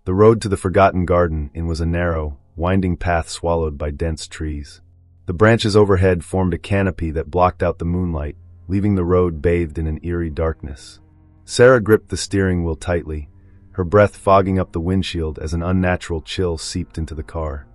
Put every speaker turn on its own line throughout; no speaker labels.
The road to the forgotten garden was a narrow, winding path swallowed by dense trees. The branches overhead formed a canopy that blocked out the moonlight, leaving the road bathed in an eerie darkness. Sarah gripped the steering wheel tightly, her breath fogging up the windshield as an unnatural chill seeped into the car.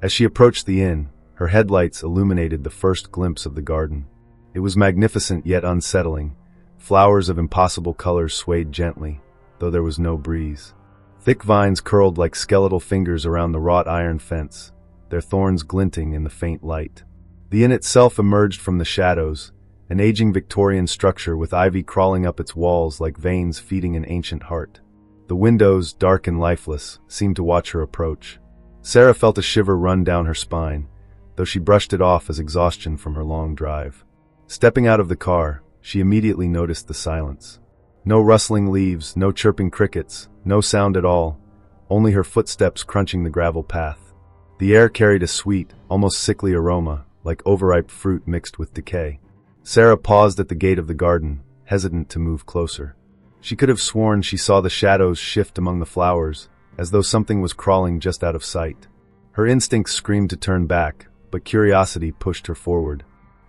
As she approached the inn, her headlights illuminated the first glimpse of the garden. It was magnificent yet unsettling. Flowers of impossible colors swayed gently, though there was no breeze. Thick vines curled like skeletal fingers around the wrought iron fence, their thorns glinting in the faint light. The inn itself emerged from the shadows, an aging Victorian structure with ivy crawling up its walls like veins feeding an ancient heart. The windows, dark and lifeless, seemed to watch her approach. Sarah felt a shiver run down her spine, though she brushed it off as exhaustion from her long drive. Stepping out of the car, she immediately noticed the silence. No rustling leaves, no chirping crickets, no sound at all, only her footsteps crunching the gravel path. The air carried a sweet, almost sickly aroma, like overripe fruit mixed with decay. Sarah paused at the gate of the garden, hesitant to move closer. She could have sworn she saw the shadows shift among the flowers, as though something was crawling just out of sight. Her instincts screamed to turn back, but curiosity pushed her forward.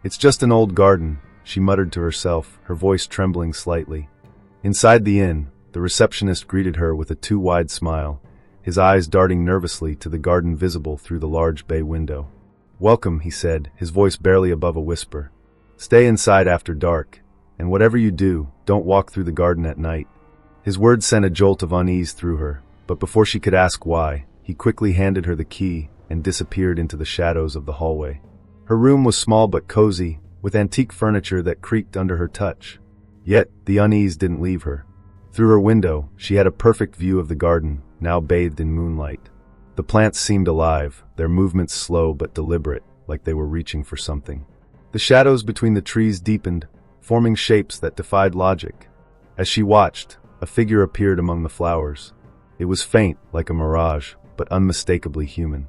"It's just an old garden," she muttered to herself, her voice trembling slightly. Inside the inn, the receptionist greeted her with a too-wide smile, his eyes darting nervously to the garden visible through the large bay window. "Welcome," he said, his voice barely above a whisper. "Stay inside after dark, and whatever you do, don't walk through the garden at night." His words sent a jolt of unease through her, but before she could ask why, he quickly handed her the key and disappeared into the shadows of the hallway. Her room was small but cozy, with antique furniture that creaked under her touch. Yet, the unease didn't leave her. Through her window, she had a perfect view of the garden, now bathed in moonlight. The plants seemed alive, their movements slow but deliberate, like they were reaching for something. The shadows between the trees deepened, forming shapes that defied logic. As she watched, a figure appeared among the flowers. It was faint, like a mirage, but unmistakably human.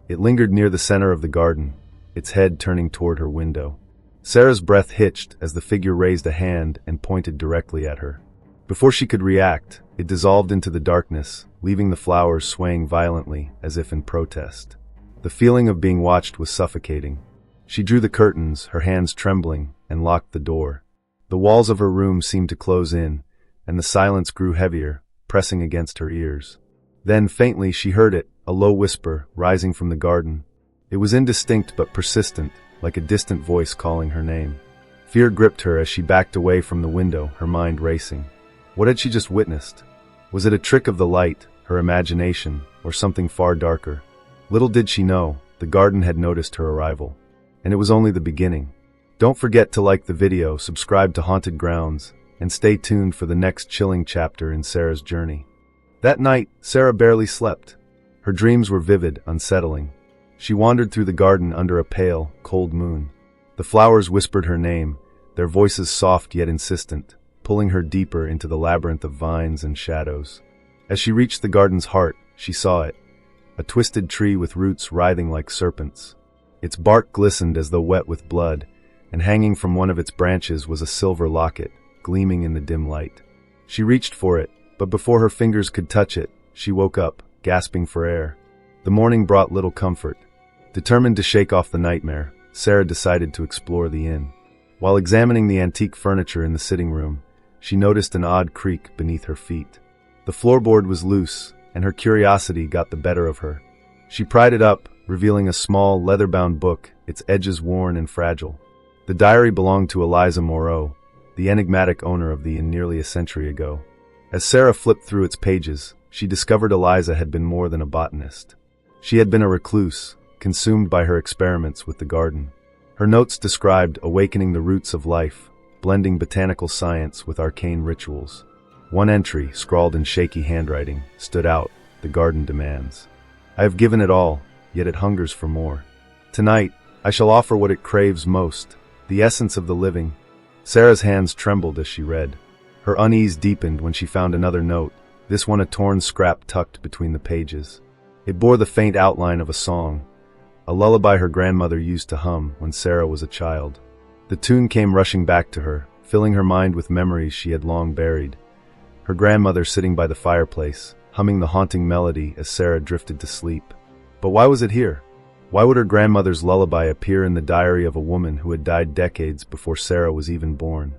It lingered near the center of the garden, its head turning toward her window. Sarah's breath hitched as the figure raised a hand and pointed directly at her. Before she could react, it dissolved into the darkness, leaving the flowers swaying violently as if in protest. The feeling of being watched was suffocating. She drew the curtains, her hands trembling, and locked the door. The walls of her room seemed to close in, and the silence grew heavier, pressing against her ears. Then, faintly, she heard it, a low whisper, rising from the garden. It was indistinct but persistent, like a distant voice calling her name. Fear gripped her as she backed away from the window, her mind racing. What had she just witnessed? Was it a trick of the light, her imagination, or something far darker? Little did she know, the garden had noticed her arrival. And it was only the beginning. Don't forget to like the video, subscribe to Haunted Grounds, and stay tuned for the next chilling chapter in Sarah's journey. That night, Sarah barely slept. Her dreams were vivid, unsettling. She wandered through the garden under a pale, cold moon. The flowers whispered her name, their voices soft yet insistent, pulling her deeper into the labyrinth of vines and shadows. As she reached the garden's heart, she saw it, a twisted tree with roots writhing like serpents. Its bark glistened as though wet with blood, and hanging from one of its branches was a silver locket, gleaming in the dim light. She reached for it, but before her fingers could touch it, she woke up, gasping for air. The morning brought little comfort. Determined to shake off the nightmare, Sarah decided to explore the inn. While examining the antique furniture in the sitting room, she noticed an odd creak beneath her feet. The floorboard was loose, and her curiosity got the better of her. She pried it up, revealing a small, leather-bound book, its edges worn and fragile. The diary belonged to Eliza Moreau, the enigmatic owner of the inn nearly a century ago. As Sarah flipped through its pages, she discovered Eliza had been more than a botanist. She had been a recluse, consumed by her experiments with the garden. Her notes described awakening the roots of life, blending botanical science with arcane rituals. One entry, scrawled in shaky handwriting, stood out: "The garden demands. I have given it all, yet it hungers for more. Tonight, I shall offer what it craves most, the essence of the living." Sarah's hands trembled as she read. Her unease deepened when she found another note, this one a torn scrap tucked between the pages. It bore the faint outline of a song, a lullaby her grandmother used to hum when Sarah was a child. The tune came rushing back to her, filling her mind with memories she had long buried. Her grandmother sitting by the fireplace, humming the haunting melody as Sarah drifted to sleep. But why was it here? Why would her grandmother's lullaby appear in the diary of a woman who had died decades before Sarah was even born?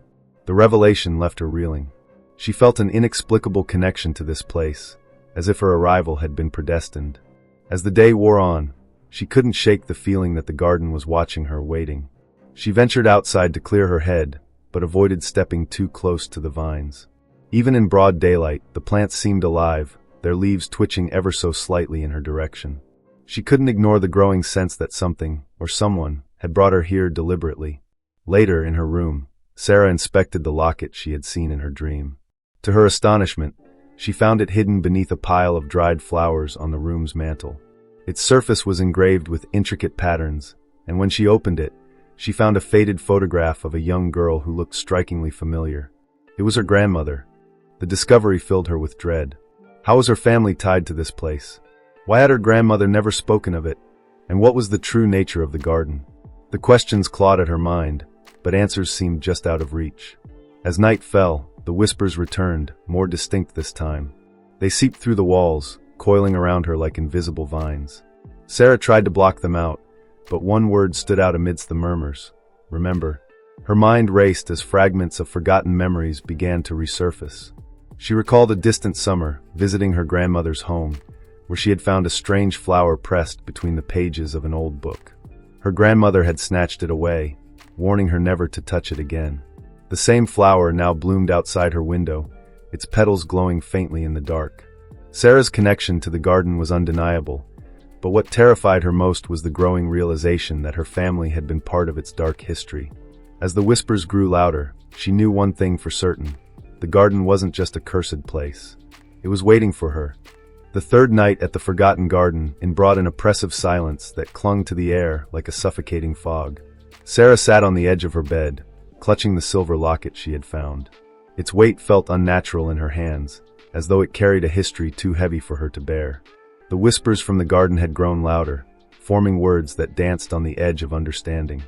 The revelation left her reeling. She felt an inexplicable connection to this place, as if her arrival had been predestined. As the day wore on, she couldn't shake the feeling that the garden was watching her, waiting. She ventured outside to clear her head, but avoided stepping too close to the vines. Even in broad daylight, the plants seemed alive, their leaves twitching ever so slightly in her direction. She couldn't ignore the growing sense that something, or someone, had brought her here deliberately. Later, in her room, Sarah inspected the locket she had seen in her dream. To her astonishment, she found it hidden beneath a pile of dried flowers on the room's mantel. Its surface was engraved with intricate patterns, and when she opened it, she found a faded photograph of a young girl who looked strikingly familiar. It was her grandmother. The discovery filled her with dread. How was her family tied to this place? Why had her grandmother never spoken of it? And what was the true nature of the garden? The questions clawed at her mind, but answers seemed just out of reach. As night fell, the whispers returned, more distinct this time. They seeped through the walls, coiling around her like invisible vines. Sarah tried to block them out, but one word stood out amidst the murmurs: remember. Her mind raced as fragments of forgotten memories began to resurface. She recalled a distant summer, visiting her grandmother's home, where she had found a strange flower pressed between the pages of an old book. Her grandmother had snatched it away, warning her never to touch it again. The same flower now bloomed outside her window, its petals glowing faintly in the dark. Sarah's connection to the garden was undeniable, but what terrified her most was the growing realization that her family had been part of its dark history. As the whispers grew louder, she knew one thing for certain: the garden wasn't just a cursed place. It was waiting for her. The third night at the forgotten garden brought an oppressive silence that clung to the air like a suffocating fog. Sarah sat on the edge of her bed, clutching the silver locket she had found. Its weight felt unnatural in her hands, as though it carried a history too heavy for her to bear. The whispers from the garden had grown louder, forming words that danced on the edge of understanding.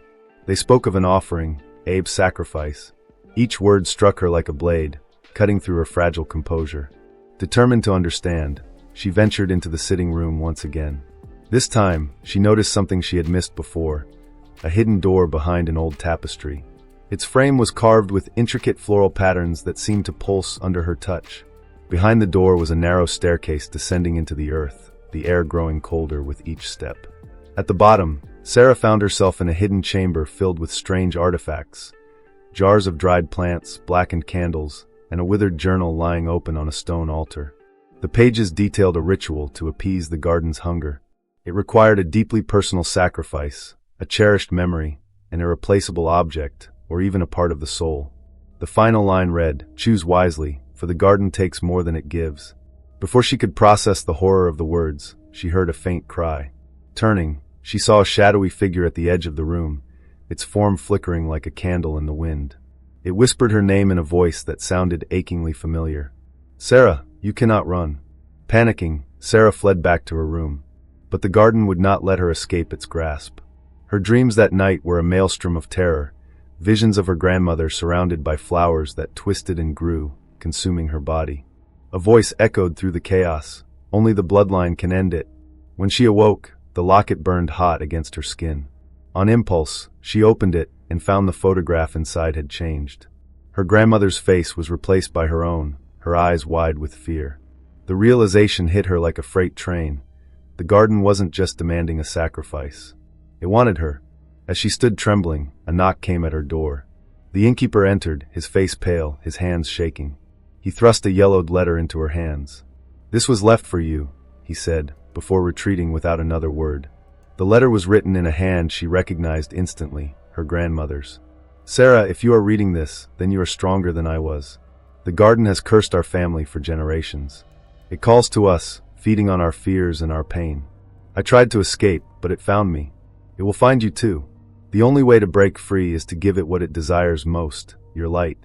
They spoke of an offering, Abe's sacrifice. Each word struck her like a blade, cutting through her fragile composure. Determined to understand, she ventured into the sitting room once again. This time, she noticed something she had missed before: a hidden door behind an old tapestry. Its frame was carved with intricate floral patterns that seemed to pulse under her touch. Behind the door was a narrow staircase descending into the earth, the air growing colder with each step. At the bottom, Sarah found herself in a hidden chamber filled with strange artifacts: jars of dried plants, blackened candles, and a withered journal lying open on a stone altar. The pages detailed a ritual to appease the garden's hunger. It required a deeply personal sacrifice, a cherished memory, an irreplaceable object, or even a part of the soul. The final line read, "Choose wisely, for the garden takes more than it gives." Before she could process the horror of the words, she heard a faint cry. Turning, she saw a shadowy figure at the edge of the room, its form flickering like a candle in the wind. It whispered her name in a voice that sounded achingly familiar. "Sarah, you cannot run." Panicking, Sarah fled back to her room. But the garden would not let her escape its grasp. Her dreams that night were a maelstrom of terror, visions of her grandmother surrounded by flowers that twisted and grew, consuming her body. A voice echoed through the chaos: "Only the bloodline can end it." When she awoke, the locket burned hot against her skin. On impulse, she opened it and found the photograph inside had changed. Her grandmother's face was replaced by her own, her eyes wide with fear. The realization hit her like a freight train. The garden wasn't just demanding a sacrifice. It wanted her. As she stood trembling, a knock came at her door. The innkeeper entered, his face pale, his hands shaking. He thrust a yellowed letter into her hands. "This was left for you," he said, before retreating without another word. The letter was written in a hand she recognized instantly, her grandmother's. "Sarah, if you are reading this, then you are stronger than I was. The garden has cursed our family for generations. It calls to us, feeding on our fears and our pain. I tried to escape, but it found me. It will find you too. The only way to break free is to give it what it desires most, your light.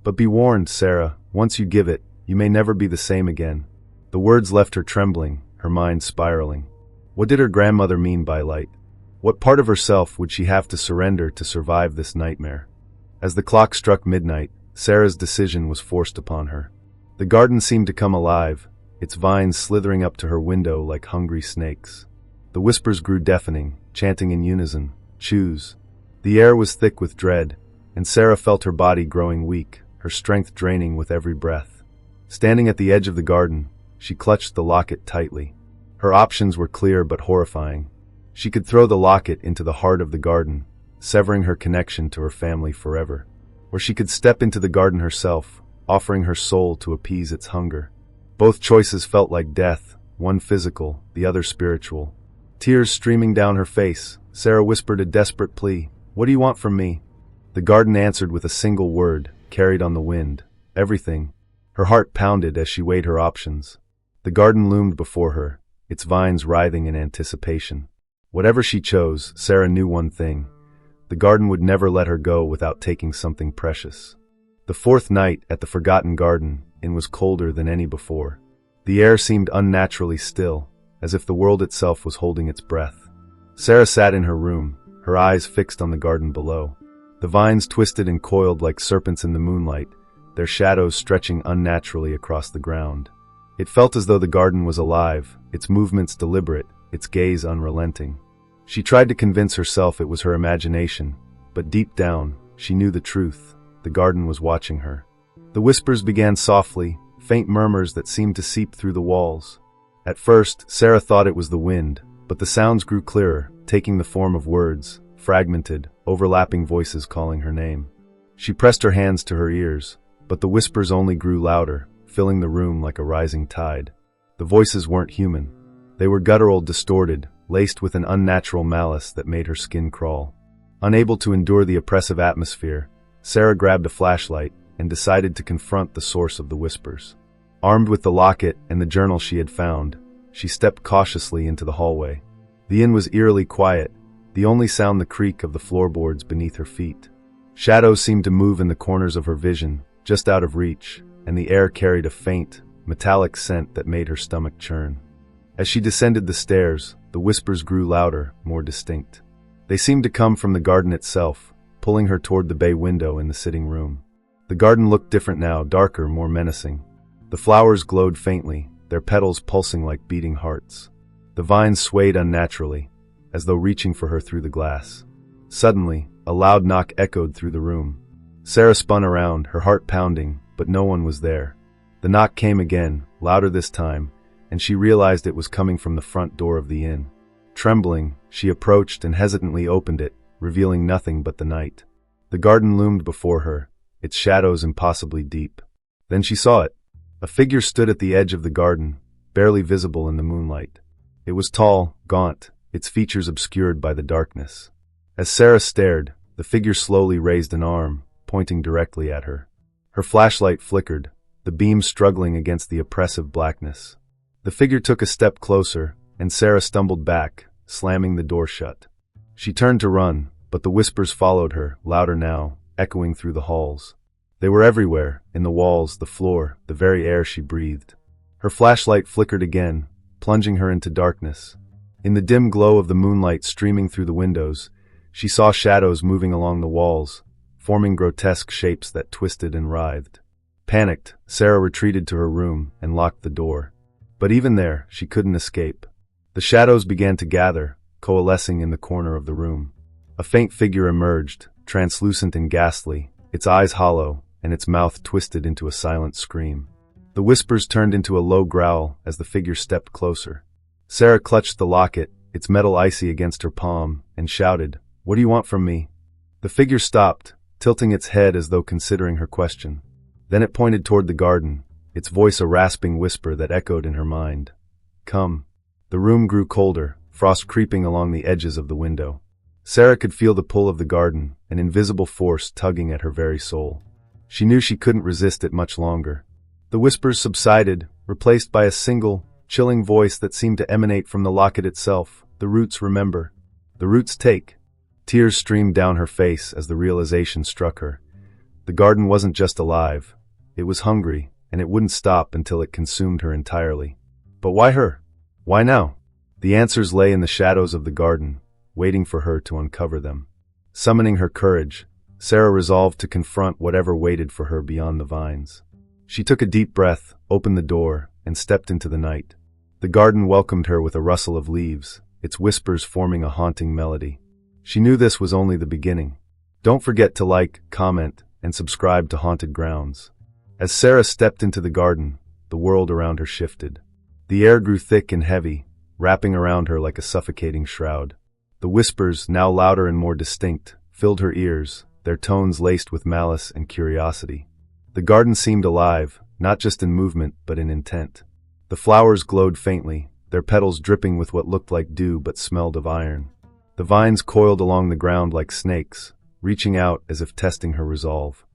But be warned, Sarah, once you give it, you may never be the same again." The words left her trembling, her mind spiraling. What did her grandmother mean by light? What part of herself would she have to surrender to survive this nightmare? As the clock struck midnight, Sarah's decision was forced upon her. The garden seemed to come alive, its vines slithering up to her window like hungry snakes. The whispers grew deafening, chanting in unison, "Choose." The air was thick with dread, and Sarah felt her body growing weak, her strength draining with every breath. Standing at the edge of the garden, she clutched the locket tightly. Her options were clear but horrifying. She could throw the locket into the heart of the garden, severing her connection to her family forever. Or she could step into the garden herself, offering her soul to appease its hunger. Both choices felt like death, one physical, the other spiritual. Tears streaming down her face, Sarah whispered a desperate plea, "What do you want from me?" The garden answered with a single word, carried on the wind, "Everything." Her heart pounded as she weighed her options. The garden loomed before her, its vines writhing in anticipation. Whatever she chose, Sarah knew one thing. The garden would never let her go without taking something precious. The fourth night at the forgotten garden, it was colder than any before. The air seemed unnaturally still, as if the world itself was holding its breath. Sarah sat in her room, her eyes fixed on the garden below. The vines twisted and coiled like serpents in the moonlight, their shadows stretching unnaturally across the ground. It felt as though the garden was alive, its movements deliberate, its gaze unrelenting. She tried to convince herself it was her imagination, but deep down, she knew the truth. The garden was watching her. The whispers began softly, faint murmurs that seemed to seep through the walls. At first, Sarah thought it was the wind, but the sounds grew clearer, taking the form of words, fragmented, overlapping voices calling her name. She pressed her hands to her ears, but the whispers only grew louder, filling the room like a rising tide. The voices weren't human. They were guttural, distorted, laced with an unnatural malice that made her skin crawl. Unable to endure the oppressive atmosphere, Sarah grabbed a flashlight and decided to confront the source of the whispers. Armed with the locket and the journal she had found, she stepped cautiously into the hallway. The inn was eerily quiet, the only sound the creak of the floorboards beneath her feet. Shadows seemed to move in the corners of her vision, just out of reach, and the air carried a faint, metallic scent that made her stomach churn. As she descended the stairs, the whispers grew louder, more distinct. They seemed to come from the garden itself, pulling her toward the bay window in the sitting room. The garden looked different now, darker, more menacing. The flowers glowed faintly, their petals pulsing like beating hearts. The vines swayed unnaturally, as though reaching for her through the glass. Suddenly, a loud knock echoed through the room. Sarah spun around, her heart pounding, but no one was there. The knock came again, louder this time, and she realized it was coming from the front door of the inn. Trembling, she approached and hesitantly opened it, revealing nothing but the night. The garden loomed before her, its shadows impossibly deep. Then she saw it. A figure stood at the edge of the garden, barely visible in the moonlight. It was tall, gaunt, its features obscured by the darkness. As Sarah stared, the figure slowly raised an arm, pointing directly at her. Her flashlight flickered, the beam struggling against the oppressive blackness. The figure took a step closer, and Sarah stumbled back, slamming the door shut. She turned to run, but the whispers followed her, louder now, echoing through the halls. They were everywhere, in the walls, the floor, the very air she breathed. Her flashlight flickered again, plunging her into darkness. In the dim glow of the moonlight streaming through the windows, she saw shadows moving along the walls, forming grotesque shapes that twisted and writhed. Panicked, Sarah retreated to her room and locked the door. But even there, she couldn't escape. The shadows began to gather, coalescing in the corner of the room. A faint figure emerged, translucent and ghastly, its eyes hollow, and its mouth twisted into a silent scream. The whispers turned into a low growl as the figure stepped closer. Sarah clutched the locket, its metal icy against her palm, and shouted, "What do you want from me?" The figure stopped, tilting its head as though considering her question. Then it pointed toward the garden, its voice a rasping whisper that echoed in her mind. "Come." The room grew colder, frost creeping along the edges of the window. Sarah could feel the pull of the garden, an invisible force tugging at her very soul. She knew she couldn't resist it much longer. The whispers subsided, replaced by a single, chilling voice that seemed to emanate from the locket itself. "The roots remember. The roots take." Tears streamed down her face as the realization struck her. The garden wasn't just alive. It was hungry, and it wouldn't stop until it consumed her entirely. But why her? Why now? The answers lay in the shadows of the garden, waiting for her to uncover them. Summoning her courage, Sarah resolved to confront whatever waited for her beyond the vines. She took a deep breath, opened the door, and stepped into the night. The garden welcomed her with a rustle of leaves, its whispers forming a haunting melody. She knew this was only the beginning. Don't forget to like, comment, and subscribe to Haunted Grounds. As Sarah stepped into the garden, the world around her shifted. The air grew thick and heavy, wrapping around her like a suffocating shroud. The whispers, now louder and more distinct, filled her ears, their tones laced with malice and curiosity. The garden seemed alive, not just in movement but in intent. The flowers glowed faintly, their petals dripping with what looked like dew but smelled of iron. The vines coiled along the ground like snakes, reaching out as if testing her resolve.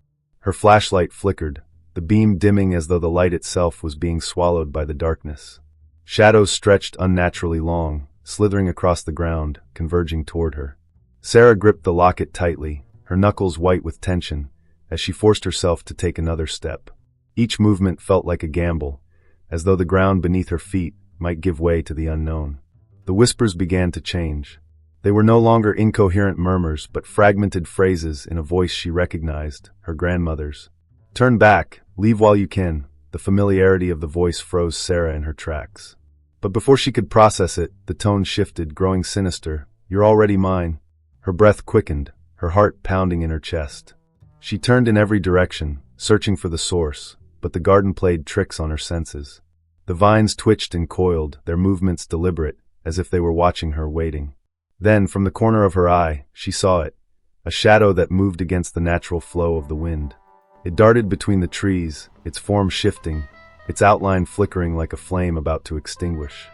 Her flashlight flickered, the beam dimming as though the light itself was being swallowed by the darkness. Shadows stretched unnaturally long, slithering across the ground, converging toward her. Sarah gripped the locket tightly, her knuckles white with tension, as she forced herself to take another step. Each movement felt like a gamble, as though the ground beneath her feet might give way to the unknown. The whispers began to change. They were no longer incoherent murmurs, but fragmented phrases in a voice she recognized, her grandmother's. "Turn back, leave while you can." The familiarity of the voice froze Sarah in her tracks. But before she could process it, the tone shifted, growing sinister. "You're already mine." Her breath quickened, her heart pounding in her chest. She turned in every direction, searching for the source, but the garden played tricks on her senses. The vines twitched and coiled, their movements deliberate, as if they were watching her, waiting. Then, from the corner of her eye, she saw it, a shadow that moved against the natural flow of the wind. It darted between the trees, its form shifting, its outline flickering like a flame about to extinguish.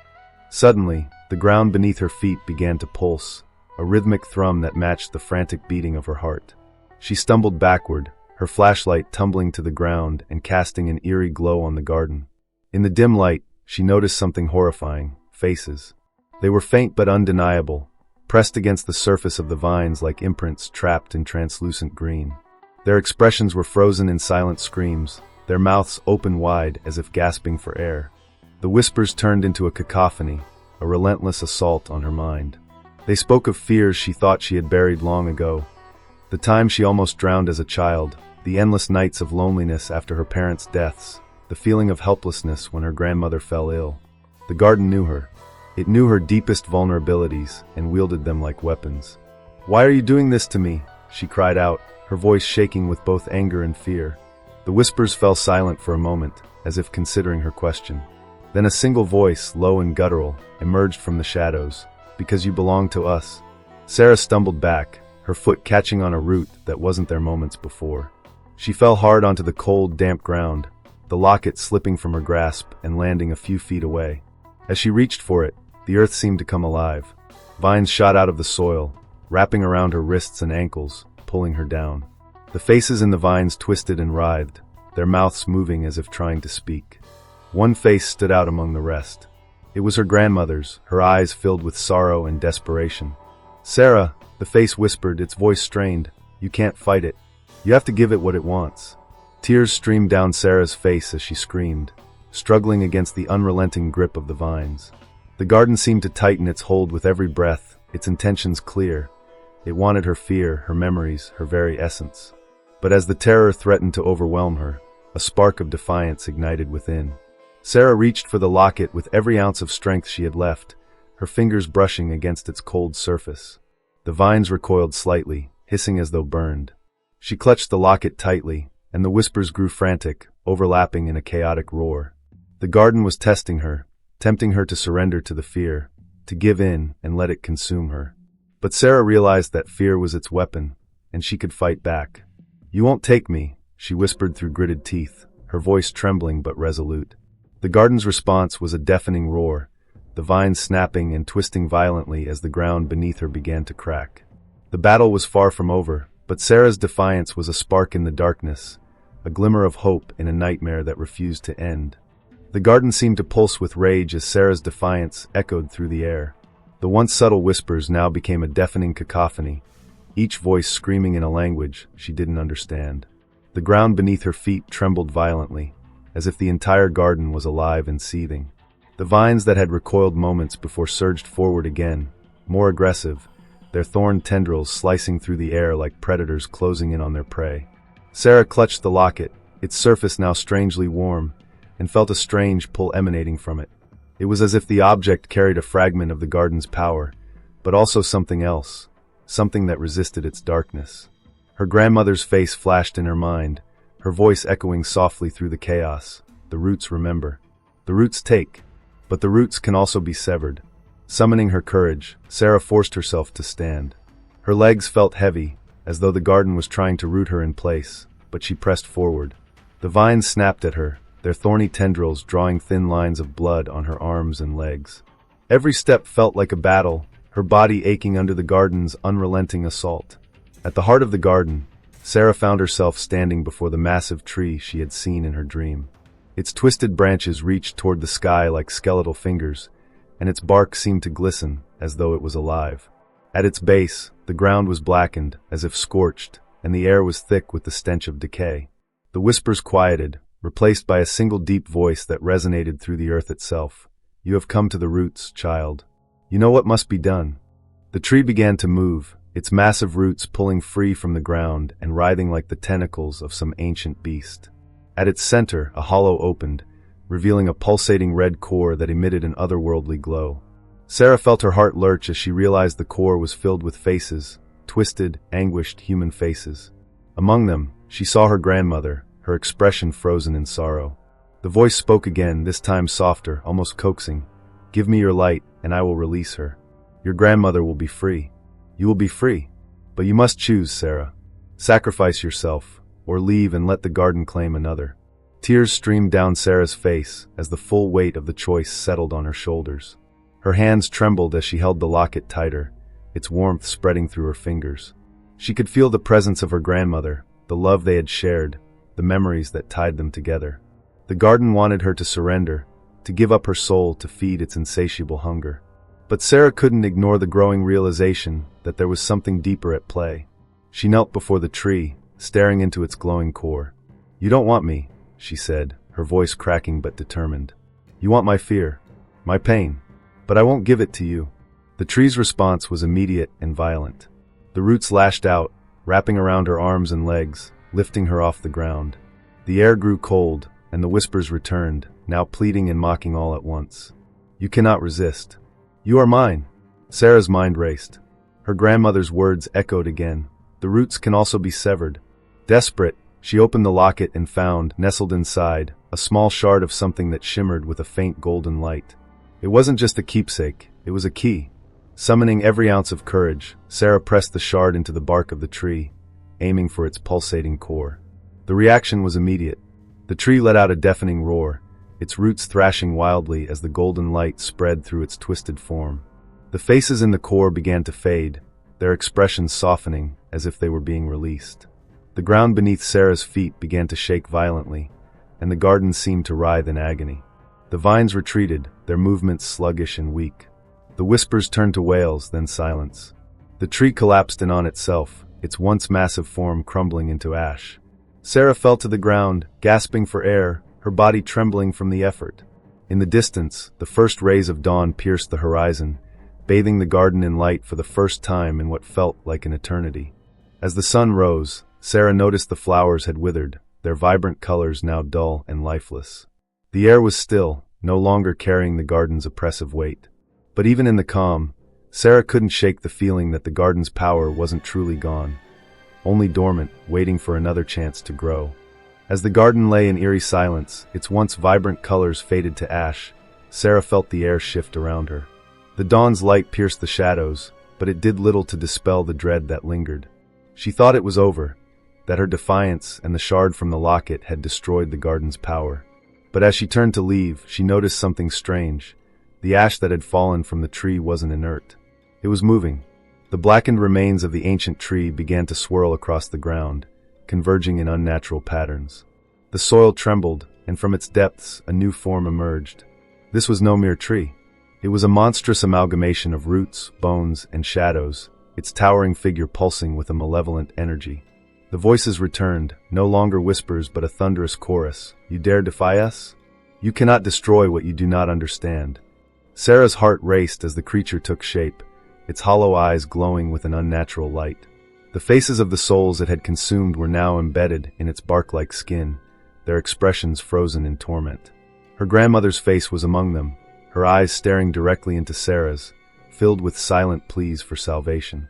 Suddenly, the ground beneath her feet began to pulse, a rhythmic thrum that matched the frantic beating of her heart. She stumbled backward, her flashlight tumbling to the ground and casting an eerie glow on the garden. In the dim light, she noticed something horrifying: faces. They were faint but undeniable, pressed against the surface of the vines like imprints trapped in translucent green. Their expressions were frozen in silent screams, their mouths open wide as if gasping for air. The whispers turned into a cacophony, a relentless assault on her mind. They spoke of fears she thought she had buried long ago. The time she almost drowned as a child, the endless nights of loneliness after her parents' deaths, the feeling of helplessness when her grandmother fell ill. The garden knew her. It knew her deepest vulnerabilities and wielded them like weapons. "Why are you doing this to me?" she cried out, her voice shaking with both anger and fear. The whispers fell silent for a moment, as if considering her question. Then a single voice, low and guttural, emerged from the shadows. "Because you belong to us." Sarah stumbled back, her foot catching on a root that wasn't there moments before. She fell hard onto the cold, damp ground, the locket slipping from her grasp and landing a few feet away. As she reached for it, the earth seemed to come alive. Vines shot out of the soil, wrapping around her wrists and ankles, pulling her down. The faces in the vines twisted and writhed, their mouths moving as if trying to speak. One face stood out among the rest. It was her grandmother's, her eyes filled with sorrow and desperation. "Sarah," the face whispered, its voice strained, "you can't fight it. You have to give it what it wants." Tears streamed down Sarah's face as she screamed, struggling against the unrelenting grip of the vines. The garden seemed to tighten its hold with every breath, its intentions clear. It wanted her fear, her memories, her very essence. But as the terror threatened to overwhelm her, a spark of defiance ignited within. Sarah reached for the locket with every ounce of strength she had left, her fingers brushing against its cold surface. The vines recoiled slightly, hissing as though burned. She clutched the locket tightly, and the whispers grew frantic, overlapping in a chaotic roar. The garden was testing her, tempting her to surrender to the fear, to give in and let it consume her. But Sarah realized that fear was its weapon, and she could fight back. "You won't take me," she whispered through gritted teeth, her voice trembling but resolute. The garden's response was a deafening roar, the vines snapping and twisting violently as the ground beneath her began to crack. The battle was far from over, but Sarah's defiance was a spark in the darkness, a glimmer of hope in a nightmare that refused to end. The garden seemed to pulse with rage as Sarah's defiance echoed through the air. The once subtle whispers now became a deafening cacophony, each voice screaming in a language she didn't understand. The ground beneath her feet trembled violently, as if the entire garden was alive and seething. The vines that had recoiled moments before surged forward again, more aggressive, their thorn tendrils slicing through the air like predators closing in on their prey. Sarah clutched the locket, its surface now strangely warm, and felt a strange pull emanating from it. It was as if the object carried a fragment of the garden's power, but also something else, something that resisted its darkness. Her grandmother's face flashed in her mind, her voice echoing softly through the chaos. The roots remember. The roots take, but the roots can also be severed. Summoning her courage, Sarah forced herself to stand. Her legs felt heavy, as though the garden was trying to root her in place, but she pressed forward. The vines snapped at her, their thorny tendrils drawing thin lines of blood on her arms and legs. Every step felt like a battle, her body aching under the garden's unrelenting assault. At the heart of the garden, Sarah found herself standing before the massive tree she had seen in her dream. Its twisted branches reached toward the sky like skeletal fingers, and its bark seemed to glisten as though it was alive. At its base, the ground was blackened, as if scorched, and the air was thick with the stench of decay. The whispers quieted, replaced by a single deep voice that resonated through the earth itself. "You have come to the roots, child. You know what must be done." The tree began to move, its massive roots pulling free from the ground and writhing like the tentacles of some ancient beast. At its center, a hollow opened, revealing a pulsating red core that emitted an otherworldly glow. Sarah felt her heart lurch as she realized the core was filled with faces, twisted, anguished human faces. Among them, she saw her grandmother, her expression frozen in sorrow. The voice spoke again, this time softer, almost coaxing. "Give me your light, and I will release her. Your grandmother will be free. You will be free. But you must choose, Sarah. Sacrifice yourself, or leave and let the garden claim another." Tears streamed down Sarah's face as the full weight of the choice settled on her shoulders. Her hands trembled as she held the locket tighter, its warmth spreading through her fingers. She could feel the presence of her grandmother, the love they had shared, the memories that tied them together. The garden wanted her to surrender, to give up her soul to feed its insatiable hunger. But Sarah couldn't ignore the growing realization that there was something deeper at play. She knelt before the tree, staring into its glowing core. "You don't want me," she said, her voice cracking but determined. "You want my fear, my pain, but I won't give it to you." The tree's response was immediate and violent. The roots lashed out, wrapping around her arms and legs, lifting her off the ground. The air grew cold, and the whispers returned, now pleading and mocking all at once. "You cannot resist. You are mine." Sarah's mind raced. Her grandmother's words echoed again. The roots can also be severed. Desperate, she opened the locket and found, nestled inside, a small shard of something that shimmered with a faint golden light. It wasn't just a keepsake, it was a key. Summoning every ounce of courage, Sarah pressed the shard into the bark of the tree, aiming for its pulsating core. The reaction was immediate. The tree let out a deafening roar, its roots thrashing wildly as the golden light spread through its twisted form. The faces in the core began to fade, their expressions softening as if they were being released. The ground beneath Sarah's feet began to shake violently, and the garden seemed to writhe in agony. The vines retreated, their movements sluggish and weak. The whispers turned to wails, then silence. The tree collapsed in on itself, its once massive form crumbling into ash. Sarah fell to the ground, gasping for air, her body trembling from the effort. In the distance, the first rays of dawn pierced the horizon, bathing the garden in light for the first time in what felt like an eternity. As the sun rose, Sarah noticed the flowers had withered, their vibrant colors now dull and lifeless. The air was still, no longer carrying the garden's oppressive weight. But even in the calm, Sarah couldn't shake the feeling that the garden's power wasn't truly gone, only dormant, waiting for another chance to grow. As the garden lay in eerie silence, its once vibrant colors faded to ash, Sarah felt the air shift around her. The dawn's light pierced the shadows, but it did little to dispel the dread that lingered. She thought it was over, that her defiance and the shard from the locket had destroyed the garden's power. But as she turned to leave, she noticed something strange. The ash that had fallen from the tree wasn't inert. It was moving. The blackened remains of the ancient tree began to swirl across the ground, converging in unnatural patterns. The soil trembled, and from its depths a new form emerged. This was no mere tree. It was a monstrous amalgamation of roots, bones, and shadows, its towering figure pulsing with a malevolent energy. The voices returned, no longer whispers but a thunderous chorus. "You dare defy us? You cannot destroy what you do not understand." Sarah's heart raced as the creature took shape, its hollow eyes glowing with an unnatural light. The faces of the souls it had consumed were now embedded in its bark-like skin, their expressions frozen in torment. Her grandmother's face was among them, her eyes staring directly into Sarah's, filled with silent pleas for salvation.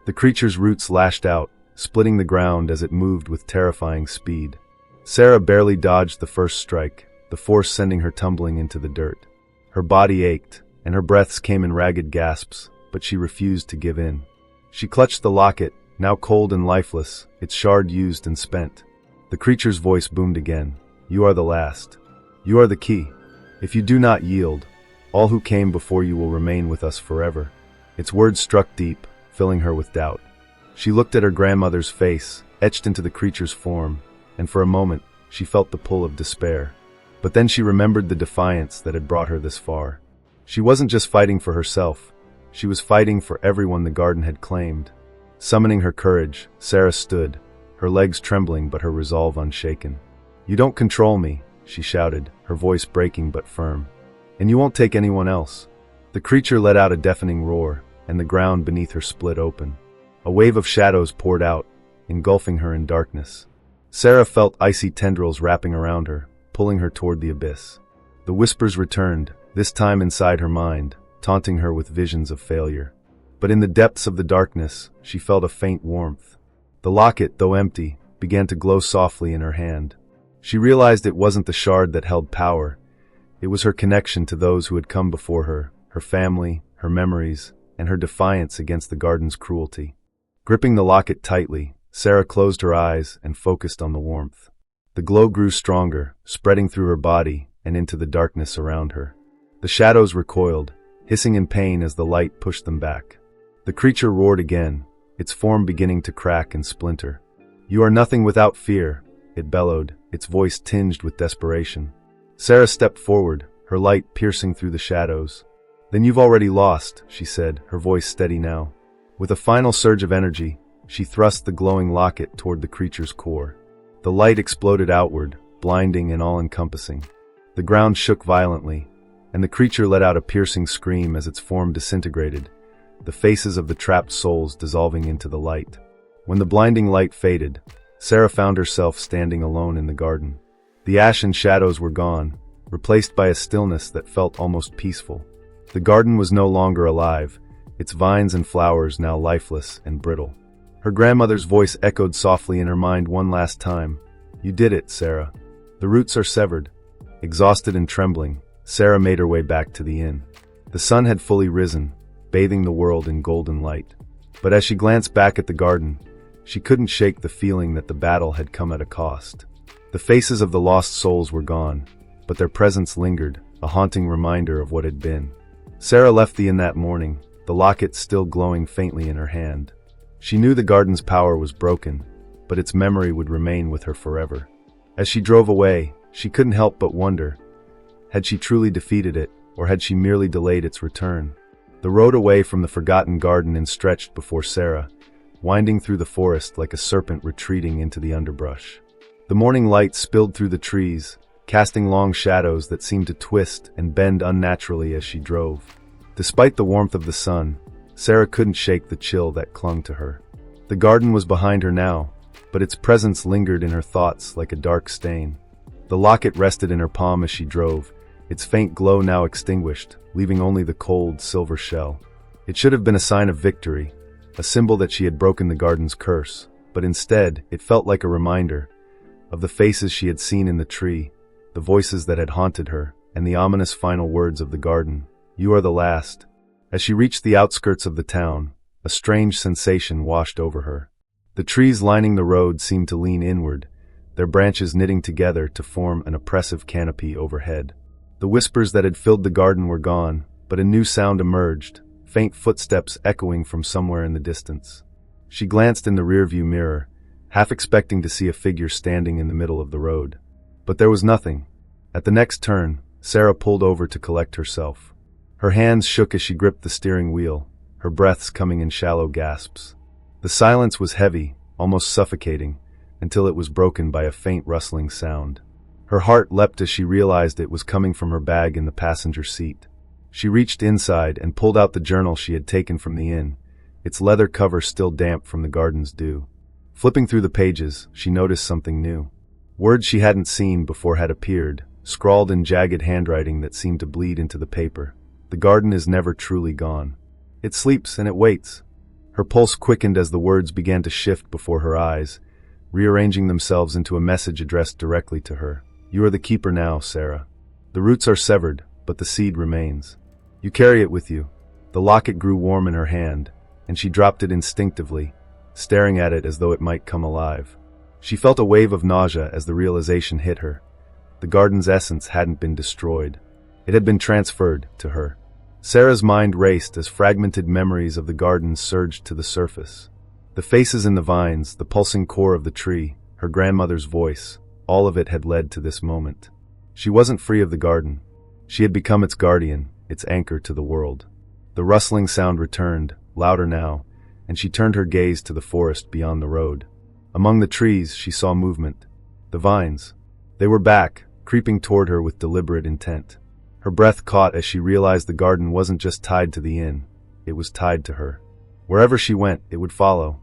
The creature's roots lashed out, splitting the ground as it moved with terrifying speed. Sarah barely dodged the first strike, the force sending her tumbling into the dirt. Her body ached, and her breaths came in ragged gasps, but she refused to give in. She clutched the locket, now cold and lifeless, its shard used and spent. The creature's voice boomed again. "You are the last. You are the key. If you do not yield, all who came before you will remain with us forever." Its words struck deep, filling her with doubt. She looked at her grandmother's face, etched into the creature's form, and for a moment, she felt the pull of despair. But then she remembered the defiance that had brought her this far. She wasn't just fighting for herself. She was fighting for everyone the garden had claimed. Summoning her courage, Sarah stood, her legs trembling but her resolve unshaken. "You don't control me," she shouted, her voice breaking but firm. "And you won't take anyone else." The creature let out a deafening roar, and the ground beneath her split open. A wave of shadows poured out, engulfing her in darkness. Sarah felt icy tendrils wrapping around her, pulling her toward the abyss. The whispers returned, this time inside her mind, taunting her with visions of failure. But in the depths of the darkness, she felt a faint warmth. The locket, though empty, began to glow softly in her hand. She realized it wasn't the shard that held power. It was her connection to those who had come before her family, her memories, and her defiance against the garden's cruelty. Gripping the locket tightly, Sarah closed her eyes and focused on the warmth. The glow grew stronger, spreading through her body and into the darkness around her. The shadows recoiled, hissing in pain as the light pushed them back. The creature roared again, its form beginning to crack and splinter. "You are nothing without fear," it bellowed, its voice tinged with desperation. Sarah stepped forward, her light piercing through the shadows. "Then you've already lost," she said, her voice steady now. With a final surge of energy, she thrust the glowing locket toward the creature's core. The light exploded outward, blinding and all-encompassing. The ground shook violently, and the creature let out a piercing scream as its form disintegrated, the faces of the trapped souls dissolving into the light. When the blinding light faded, Sarah found herself standing alone in the garden. The ash and shadows were gone, replaced by a stillness that felt almost peaceful. The garden was no longer alive, its vines and flowers now lifeless and brittle. Her grandmother's voice echoed softly in her mind one last time. "You did it, Sarah. The roots are severed." Exhausted and trembling, Sarah made her way back to the inn. The sun had fully risen, bathing the world in golden light. But as she glanced back at the garden, she couldn't shake the feeling that the battle had come at a cost. The faces of the lost souls were gone, but their presence lingered, a haunting reminder of what had been. Sarah left the inn that morning, the locket still glowing faintly in her hand. She knew the garden's power was broken, but its memory would remain with her forever. As she drove away, she couldn't help but wonder, had she truly defeated it, or had she merely delayed its return? The road away from the forgotten garden stretched before Sarah, winding through the forest like a serpent retreating into the underbrush. The morning light spilled through the trees, casting long shadows that seemed to twist and bend unnaturally as she drove. Despite the warmth of the sun, Sarah couldn't shake the chill that clung to her. The garden was behind her now, but its presence lingered in her thoughts like a dark stain. The locket rested in her palm as she drove, its faint glow now extinguished, leaving only the cold, silver shell. It should have been a sign of victory, a symbol that she had broken the garden's curse, but instead, it felt like a reminder of the faces she had seen in the tree, the voices that had haunted her, and the ominous final words of the garden, "You are the last." As she reached the outskirts of the town, a strange sensation washed over her. The trees lining the road seemed to lean inward, their branches knitting together to form an oppressive canopy overhead. The whispers that had filled the garden were gone, but a new sound emerged, faint footsteps echoing from somewhere in the distance. She glanced in the rearview mirror, half expecting to see a figure standing in the middle of the road. But there was nothing. At the next turn, Sarah pulled over to collect herself. Her hands shook as she gripped the steering wheel, her breaths coming in shallow gasps. The silence was heavy, almost suffocating, until it was broken by a faint rustling sound. Her heart leapt as she realized it was coming from her bag in the passenger seat. She reached inside and pulled out the journal she had taken from the inn, its leather cover still damp from the garden's dew. Flipping through the pages, she noticed something new. Words she hadn't seen before had appeared, scrawled in jagged handwriting that seemed to bleed into the paper. The garden is never truly gone. It sleeps and it waits. Her pulse quickened as the words began to shift before her eyes, rearranging themselves into a message addressed directly to her. You are the keeper now, Sarah. The roots are severed, but the seed remains. You carry it with you. The locket grew warm in her hand, and she dropped it instinctively, staring at it as though it might come alive. She felt a wave of nausea as the realization hit her. The garden's essence hadn't been destroyed. It had been transferred to her. Sarah's mind raced as fragmented memories of the garden surged to the surface. The faces in the vines, the pulsing core of the tree, her grandmother's voice, all of it had led to this moment. She wasn't free of the garden. She had become its guardian, its anchor to the world. The rustling sound returned, louder now, and she turned her gaze to the forest beyond the road. Among the trees, she saw movement. The vines. They were back, creeping toward her with deliberate intent. Her breath caught as she realized the garden wasn't just tied to the inn, it was tied to her. Wherever she went, it would follow.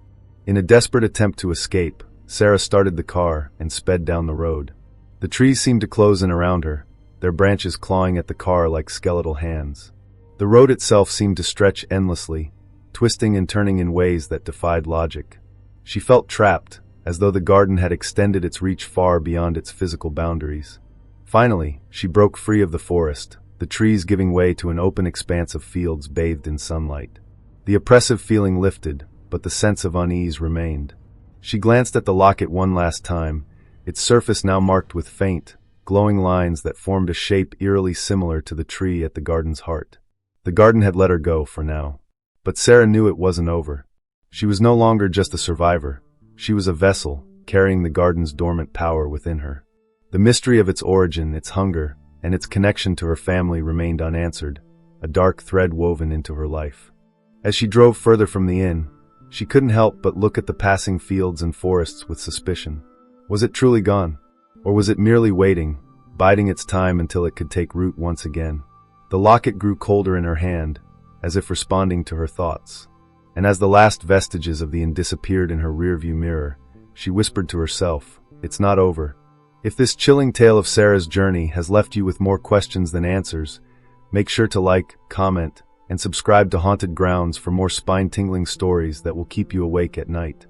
In a desperate attempt to escape, Sarah started the car and sped down the road. The trees seemed to close in around her, their branches clawing at the car like skeletal hands. The road itself seemed to stretch endlessly, twisting and turning in ways that defied logic. She felt trapped, as though the garden had extended its reach far beyond its physical boundaries. Finally, she broke free of the forest, the trees giving way to an open expanse of fields bathed in sunlight. The oppressive feeling lifted, but the sense of unease remained. She glanced at the locket one last time, its surface now marked with faint, glowing lines that formed a shape eerily similar to the tree at the garden's heart. The garden had let her go for now. But Sarah knew it wasn't over. She was no longer just a survivor. She was a vessel, carrying the garden's dormant power within her. The mystery of its origin, its hunger, and its connection to her family remained unanswered, a dark thread woven into her life. As she drove further from the inn, she couldn't help but look at the passing fields and forests with suspicion. Was it truly gone? Or was it merely waiting, biding its time until it could take root once again? The locket grew colder in her hand, as if responding to her thoughts. And as the last vestiges of the inn disappeared in her rearview mirror, she whispered to herself, "It's not over." If this chilling tale of Sarah's journey has left you with more questions than answers, make sure to like, comment, and subscribe to Haunted Grounds for more spine-tingling stories that will keep you awake at night.